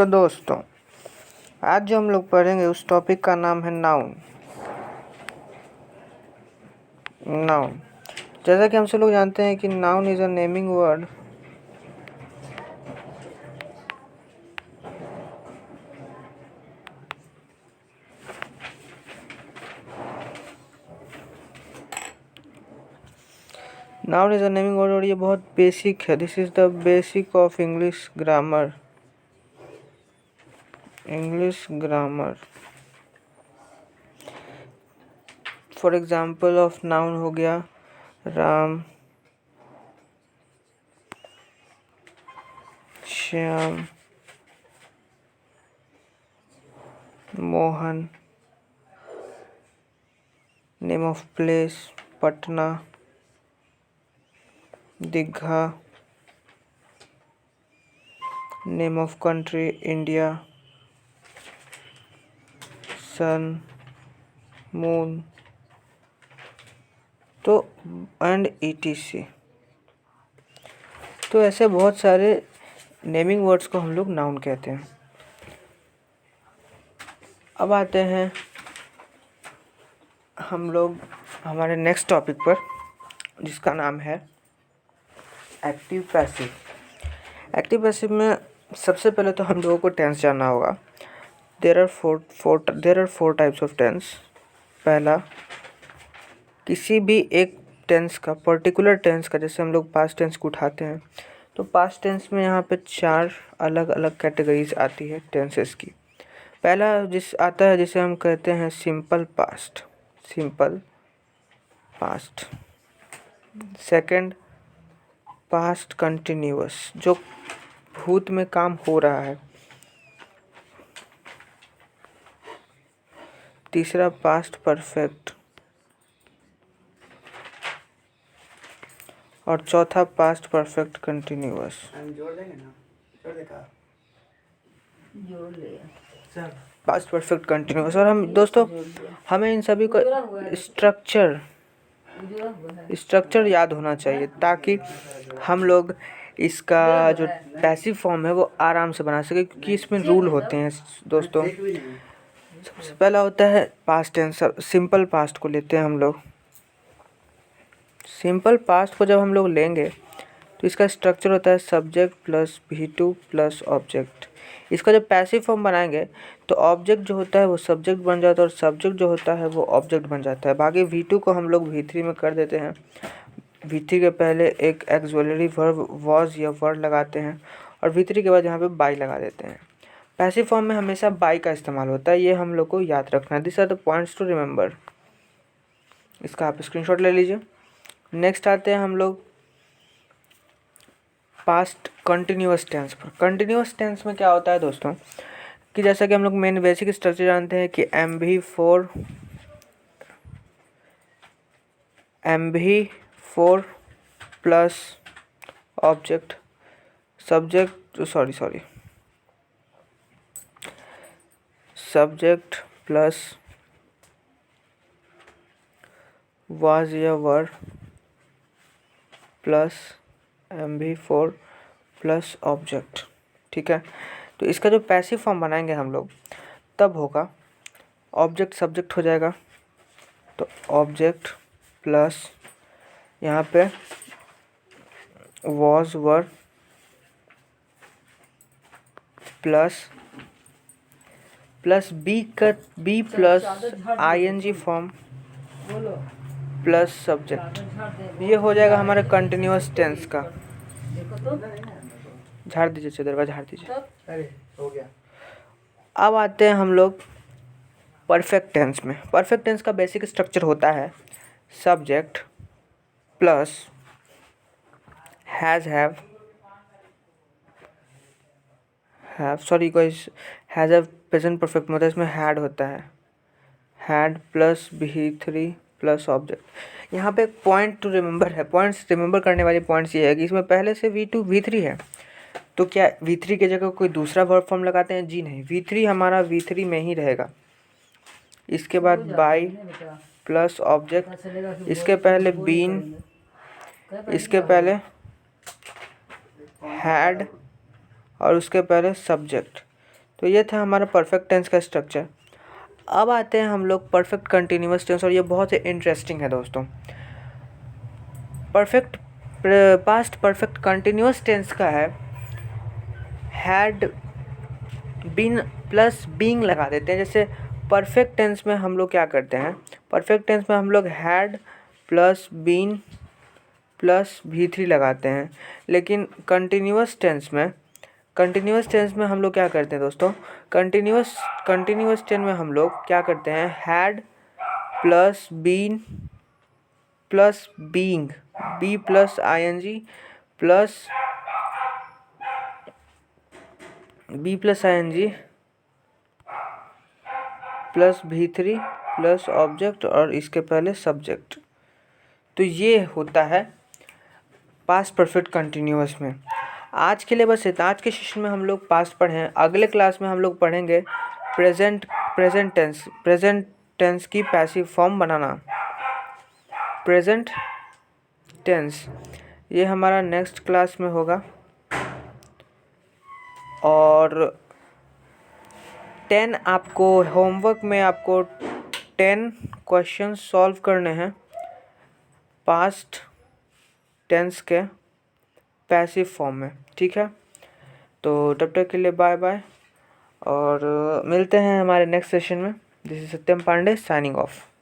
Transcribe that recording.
तो दोस्तों, आज जो हम लोग पढ़ेंगे उस टॉपिक का नाम है नाउन। नाउन, जैसा कि हम सब लोग जानते हैं कि noun is a naming word noun is a naming word और ये बहुत बेसिक है। This is the basic of English grammar. For example of noun हो गया Ram, Shyam, Mohan. Name of place Patna, Digha. Name of country India, sun, moon, तो and ETC। तो ऐसे बहुत सारे नेमिंग वर्ड्स को हम लोग नाउन कहते हैं। अब आते हैं हम लोग हमारे नेक्स्ट टॉपिक पर, जिसका नाम है एक्टिव पैसिव। एक्टिव पैसिव में सबसे पहले तो हम लोगों को टेंस जानना होगा। There are four types of tense. पहला, किसी भी एक टेंस का, पर्टिकुलर टेंस का, जैसे हम लोग पास्ट टेंस को उठाते हैं तो पास्ट टेंस में यहाँ पे 4 अलग अलग कैटेगरीज आती है टेंसेस की। पहला आता है जिसे हम कहते हैं simple past. Second, past continuous, जो भूत में काम हो रहा है। तीसरा, पास्ट परफेक्ट। और चौथा, past perfect continuous. Past perfect continuous. और हम दोस्तों, हमें इन सभी को स्ट्रक्चर याद होना चाहिए ताकि हम लोग इसका जो पैसिव फॉर्म है वो आराम से बना सके, क्योंकि इसमें रूल होते हैं दोस्तों। सबसे पहला होता है पास्ट टेंस। सिंपल पास्ट को लेते हैं हम लोग। सिंपल पास्ट को जब हम लोग लेंगे तो इसका स्ट्रक्चर होता है subject plus V2 plus object. इसका जब पैसिव फॉर्म बनाएंगे तो ऑब्जेक्ट जो होता है वो सब्जेक्ट बन जाता है और सब्जेक्ट जो होता है वो ऑब्जेक्ट बन जाता है। बाकी V2 को हम लोग V3 में कर देते हैं। V3 के पहले एक ऑक्सिलरी वर्ब वॉज या वर लगाते हैं और V3 के बाद यहाँ पे बाई लगा देते हैं। पैसिव फॉर्म में हमेशा बाई का इस्तेमाल होता है, ये हम लोग को याद रखना है। This are the points to remember. इसका आप स्क्रीनशॉट ले लीजिए। नेक्स्ट आते हैं हम लोग पास्ट कंटिन्यूअस टेंस पर। कंटिन्यूअस टेंस में क्या होता है दोस्तों, कि जैसा कि हम लोग मेन बेसिक स्ट्रक्चर जानते हैं कि MV4 plus object, subject plus was या वर प्लस MV4 प्लस ऑब्जेक्ट। ठीक है, तो इसका जो पैसिव फॉर्म बनाएंगे हम लोग तब होगा ऑब्जेक्ट सब्जेक्ट हो जाएगा, तो ऑब्जेक्ट प्लस यहाँ पे was were plus be plus ING form plus subject. ये हो जाएगा हमारे कंटिन्यूअस टेंस का। झाड़ दीजिए, चदरवा झाड़ दीजिए। अरे हो गया। अब आते हैं हम लोग परफेक्ट टेंस में। परफेक्ट टेंस का बेसिक स्ट्रक्चर होता है subject plus has have present perfect, मतलब इसमें हैड होता है, had plus V3 plus object. यहाँ पे एक पॉइंट टू रिमेंबर है। पॉइंट्स रिमेंबर करने वाली पॉइंट्स ये है कि इसमें पहले से V2 V3 है, तो क्या V3 की जगह कोई दूसरा वर्ब फॉर्म लगाते हैं? जी नहीं, V3 हमारा V3 में ही रहेगा। इसके बाद बाई प्लस ऑब्जेक्ट, इसके पहले बीन, इसके पहले हैड और उसके पहले सब्जेक्ट। तो ये था हमारा परफेक्ट टेंस का स्ट्रक्चर। अब आते हैं हम लोग परफेक्ट कंटिन्यूअस टेंस, और ये बहुत ही इंटरेस्टिंग है दोस्तों। पास्ट परफेक्ट कंटिन्यूअस टेंस का है हैड बीन प्लस बीइंग लगा देते हैं। जैसे परफेक्ट टेंस में हम लोग क्या करते हैं, परफेक्ट टेंस में हम लोग had plus been plus V3 लगाते हैं। लेकिन कंटिन्यूअस टेंस में हम लोग क्या करते हैं दोस्तों, कंटिन्यूअस टेंस में हम लोग क्या करते हैं, had plus been plus being, be plus ING plus plus V3 plus object और इसके पहले सब्जेक्ट। तो ये होता है पास्ट परफेक्ट कंटिन्यूअस में। आज के लिए बस इतना। आज के सेशन में हम लोग पास्ट पढ़े हैं। अगले क्लास में हम लोग पढ़ेंगे प्रेजेंट टेंस की पैसिव फॉर्म बनाना। प्रेजेंट टेंस ये हमारा नेक्स्ट क्लास में होगा। और 10 आपको होमवर्क में आपको 10 क्वेश्चन सॉल्व करने हैं पास्ट टेंस के पैसिव फॉर्म में, ठीक है। तो तब तक के लिए बाय बाय, और मिलते हैं हमारे नेक्स्ट सेशन में। This is Satyam Pandey signing of.